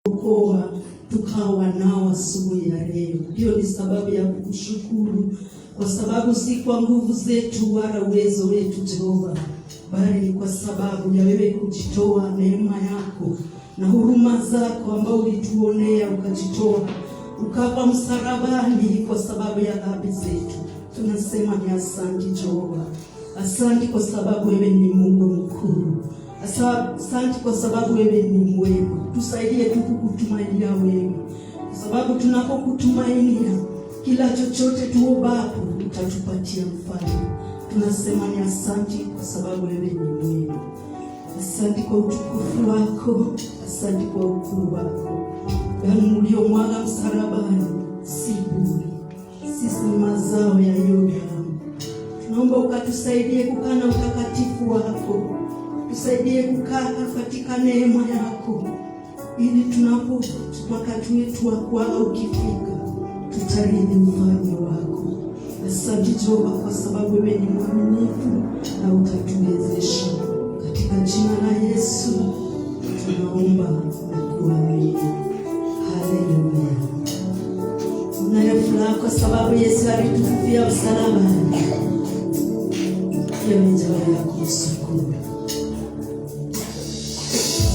kuokoa tukawa nao asubuhi ya leo. Hiyo ni sababu ya kukushukuru, kwa sababu si kwa nguvu zetu wala uwezo wetu Jehova, bali ni kwa sababu ya wewe kujitoa, neema yako na huruma zako ambao ulituonea ukajitoa ukafa msalabani kwa sababu ya dhambi zetu. Tunasema ni asante Jehova. Asante kwa sababu wewe ni Mungu mkuu. Asante kwa sababu wewe ni mwema. Tusaidie kukutumainia wewe, kwa sababu tunapokutumainia kila chochote tuombapo utatupatia mfano. Tunasema ni asante kwa sababu wewe ni mwema. Asante kwa utukufu wako, asante kwa ukuu wako. Damu uliyomwaga msalabani si bure, sisi ni mazao ya hiyo damu. Tunaomba ukatusaidie kukaa na utakatifu wako, tusaidie kukaa katika neema yako, ili tunapo wakati wetu wa kuaga ukifika tutarithi ufalme wako. Asante Jehova, kwa sababu wewe ni mwaminifu na utatuwezesha. Katika jina la Yesu tunaomba na kuamini. Haleluya. Unayo furaha kwa sababu Yesu alitufia msalabani. Hiyo ni jambo la kumshukuru.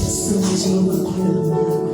Asante Jehova kwa neema yako.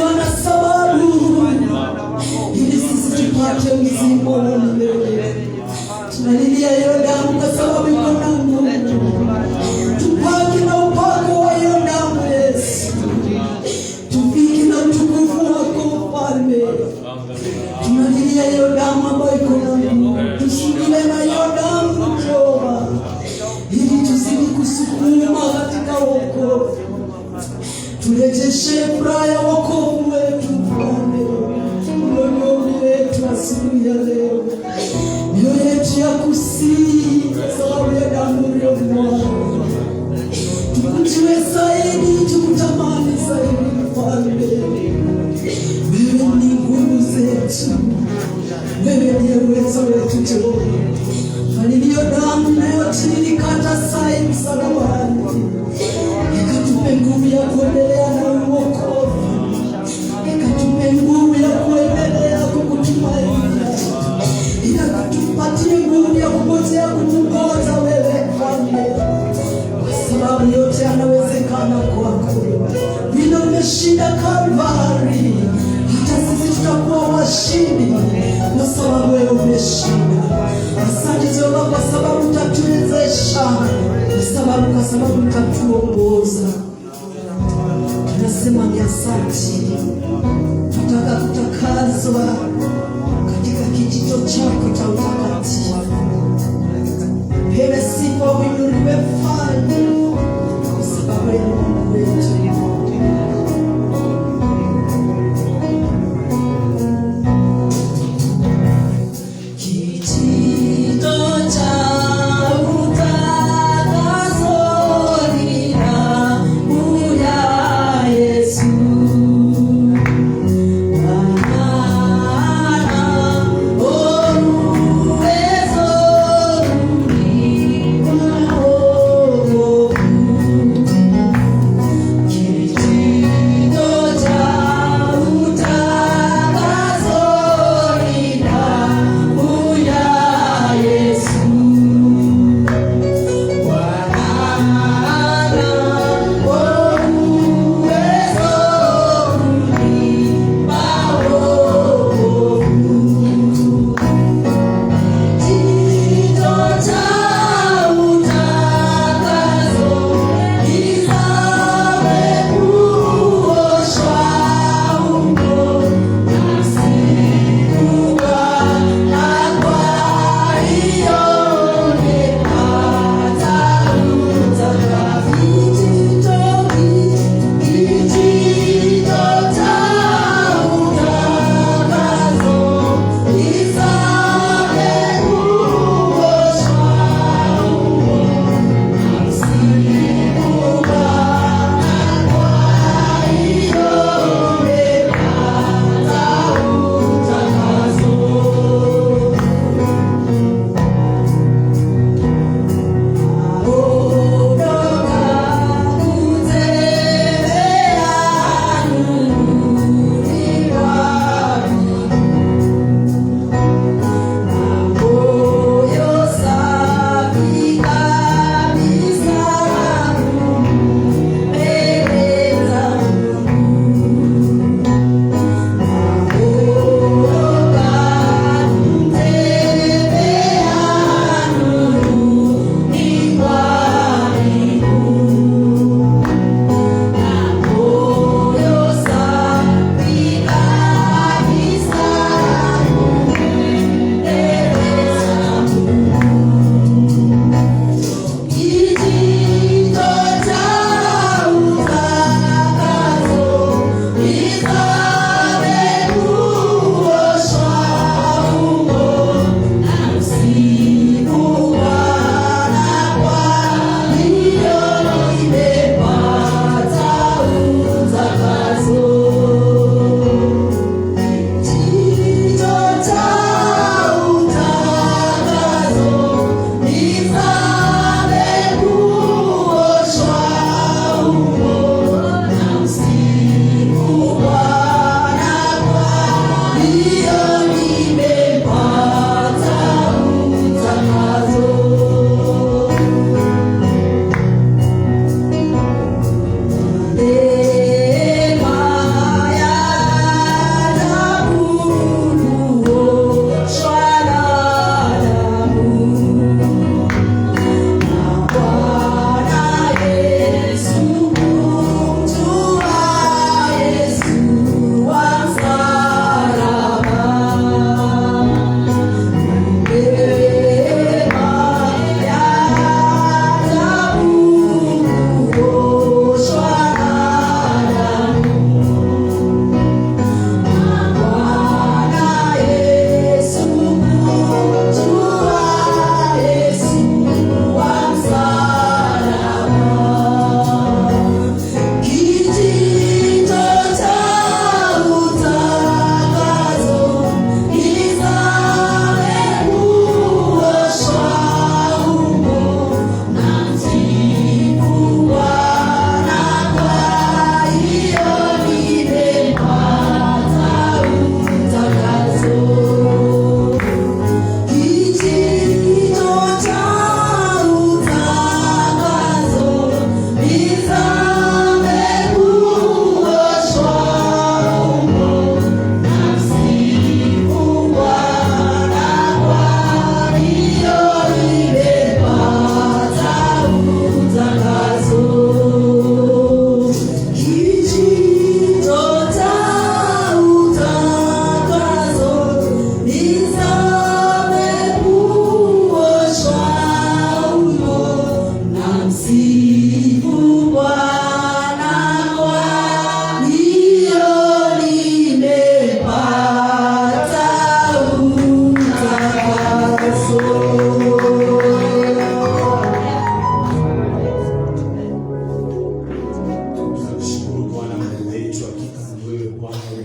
hawana sababu ili sisi tupate uzima wa milele. Tunalilia hiyo damu kwa sababu iko na nguvu. Tupake na upako wa hiyo damu Yesu. Tupike na utukufu wako Mfalme. Tunalilia hiyo damu ambayo iko na nguvu. Tusingile na hiyo damu Jehova, ili tuzidi kusukuma katika wokovu. Turejeshe furaha ya wokovu wetu Mfalme. Mioyo yetu asubuhi ya leo, mioyo yetu ya kusihi kwa sababu ya damu uliyomwaga. Tukujue zaidi, tukutamani zaidi Mfalme. Wewe ni nguvu zetu, wewe ndiye uwezo wetu Jehova. Hiyo damu inayotiririka sai msalabani ikatupe nguvu ya kuendelea na wokovu, ikatupe nguvu ya kuendelea kukutumaini, ikatupatie nguvu ya kungojea kukungoja wewe Mfalme, kwa sababu yote yanawezekana kwako. Vile umeshinda Kalvari, hata sisi tutakuwa washindi kwa sababu wewe umeshinda. Asante Jehova kwa sababu utatuwezesha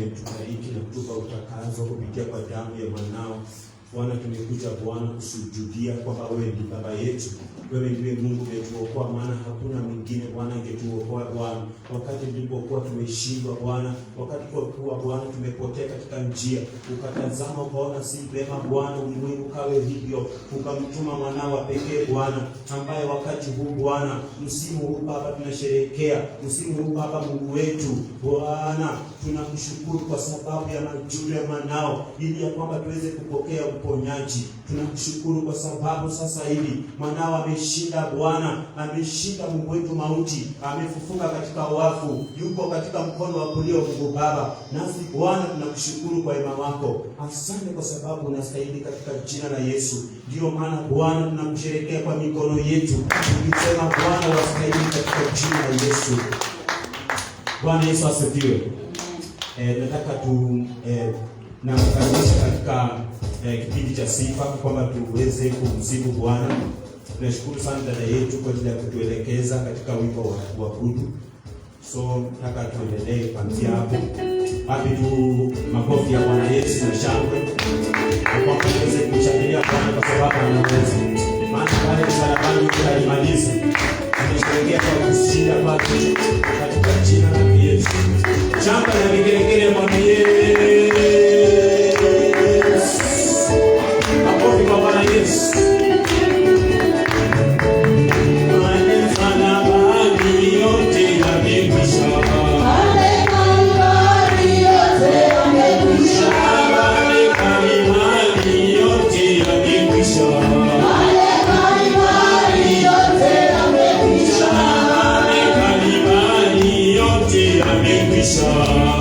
umetubariki na kutupa utakaso kupitia kwa damu ya mwanao. Bwana, tumekuja Bwana kusujudia kwamba wewe ndiye baba yetu, wewe ndiye Mungu umetuokoa, maana hakuna mwingine Bwana angetuokoa Bwana. Wakati tulipokuwa tumeshindwa Bwana, wakati kwa Bwana tumepotea katika njia, ukatazama ukaona si vema Bwana ulimwengu kawe hivyo, ukamtuma mwanao pekee Bwana, ambaye wakati huu Bwana, msimu huu Baba tunasherehekea, msimu huu Baba Mungu wetu Bwana, tunakushukuru kwa sababu ya majuri ya mwanao, ili ya kwamba tuweze kupokea uponyaji. Tunakushukuru kwa sababu sasa hivi mwanao ameshinda Bwana, ameshinda Mungu wetu mauti, amefufuka katika wafu, yuko katika mkono wa kulia Mungu Baba. Nasi Bwana tunakushukuru kwa wema wako. Asante kwa sababu unastahili katika jina la Yesu. Ndio maana Bwana tunakusherehekea kwa mikono yetu, tukisema Bwana wastahili katika jina la Yesu. Bwana Yesu asifiwe. Nataka nakukaribisha katika kipindi cha sifa kwamba tuweze kumsifu Bwana. Tunashukuru sana dada yetu kwa ajili ya kutuelekeza katika wimbo wa kuabudu. So nataka tuendelee kuanzia hapo. Hapi tu makofi ya Bwana Yesu na shangwe. Kwa kuweza kumshangilia Bwana kwa sababu anaweza. Maana pale msalabani alimaliza. Anasherehekea kwa kushinda kwake katika jina la Yesu. Shangwe na vigelegele Bwana Yesu. Makofi kwa Bwana Yesu.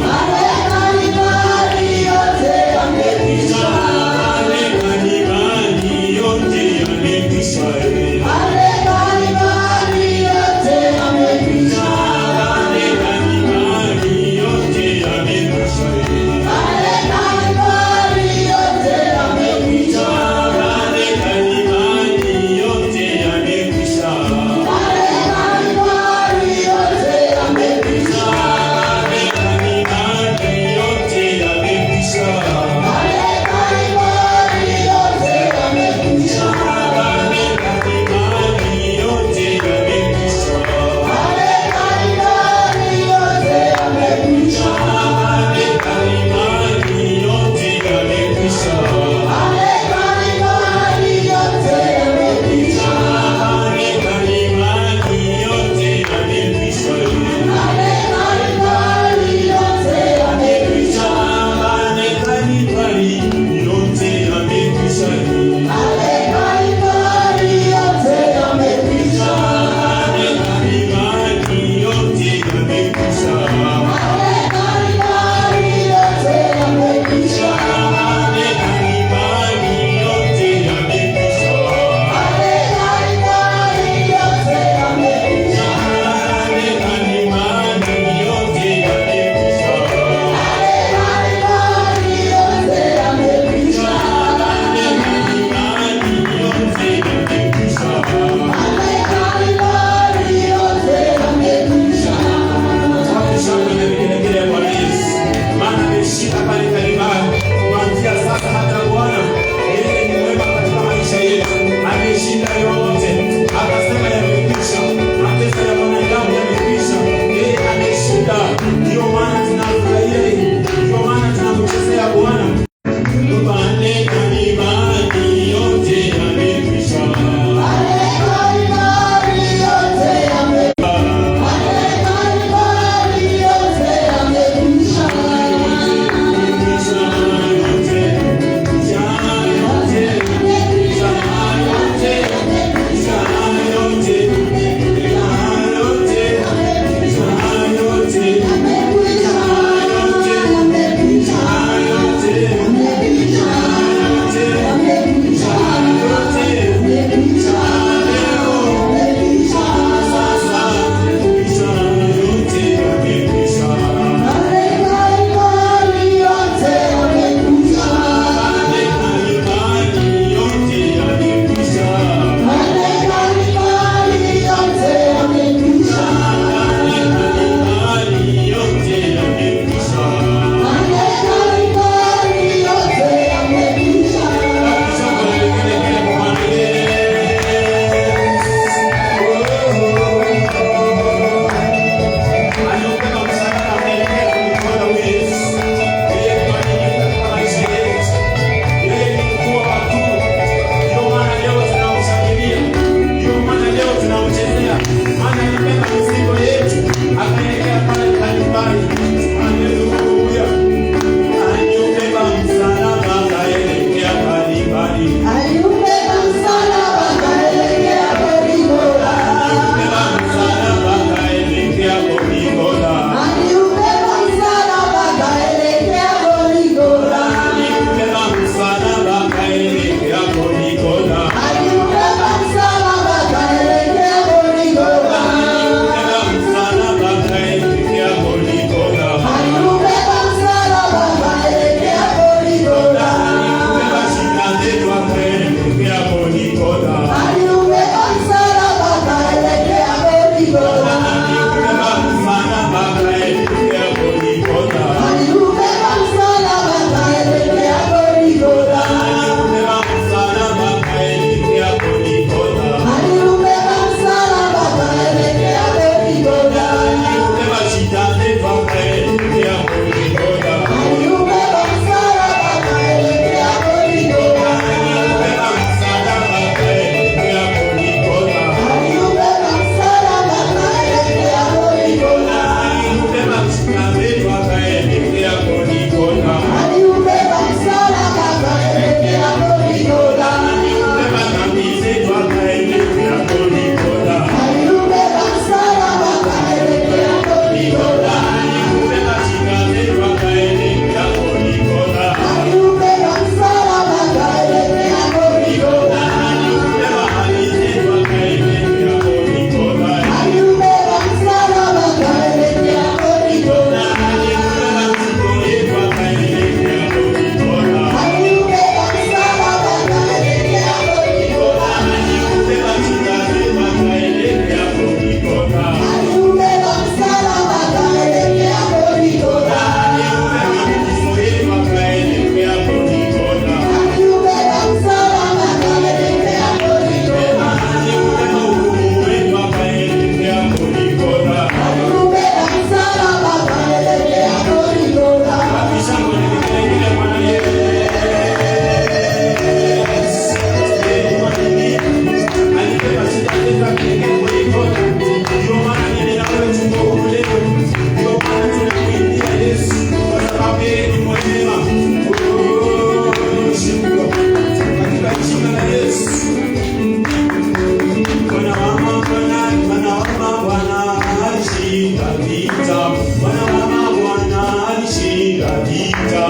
Hallelujah.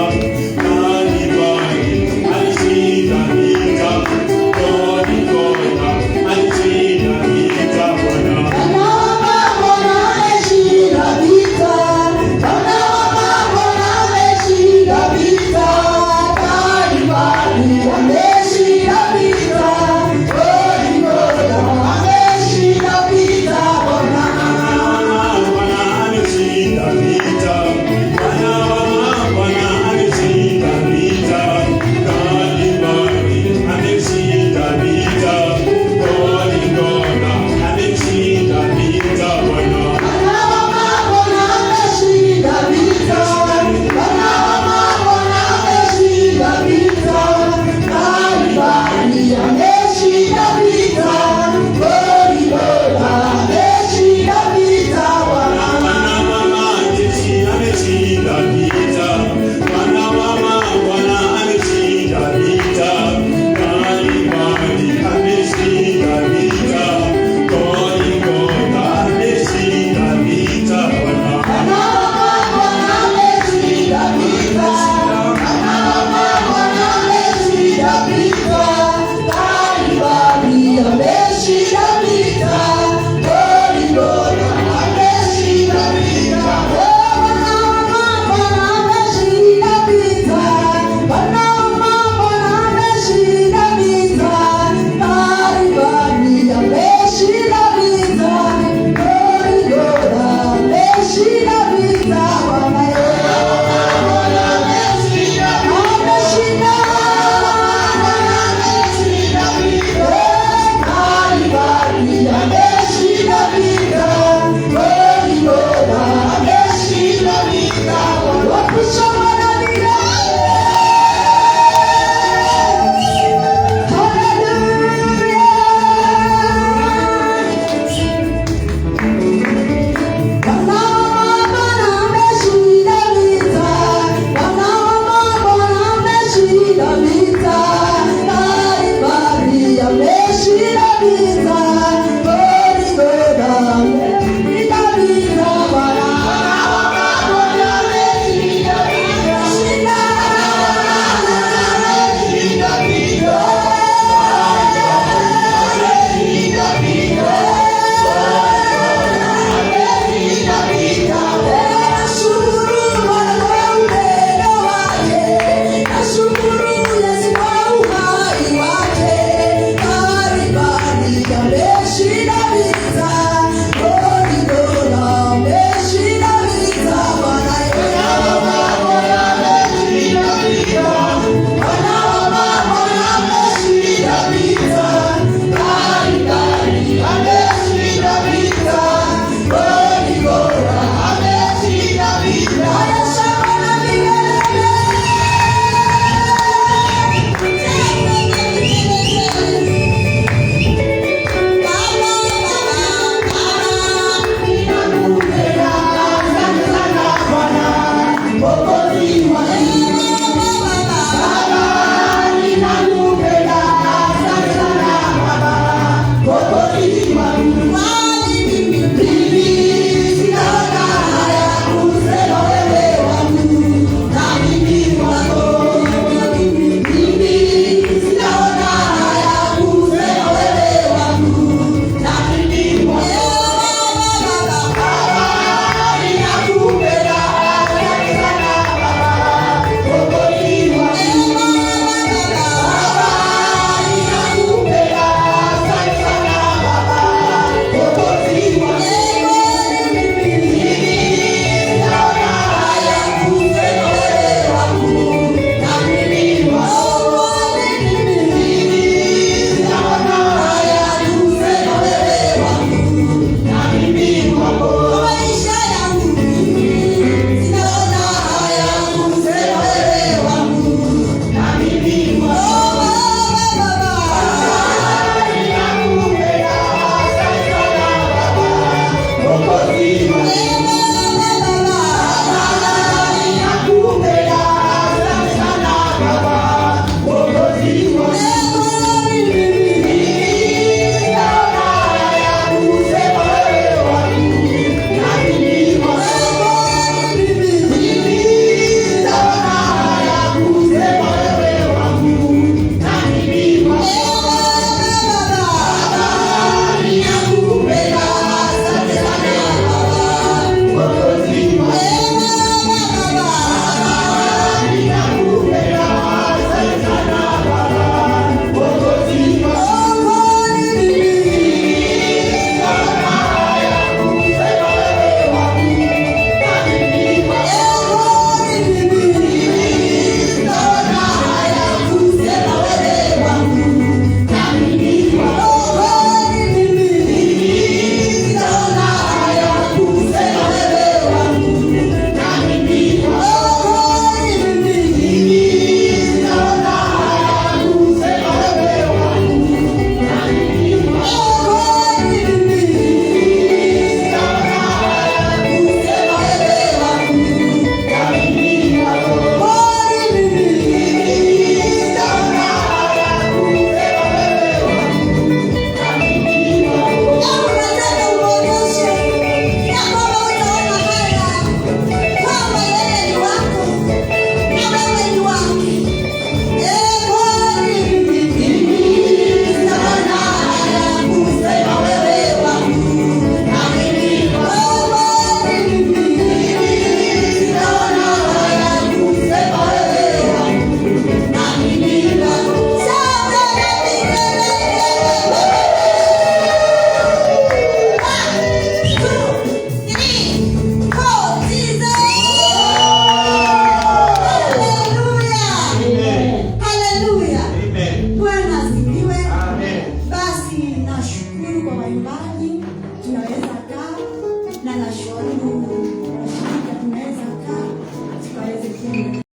Baba.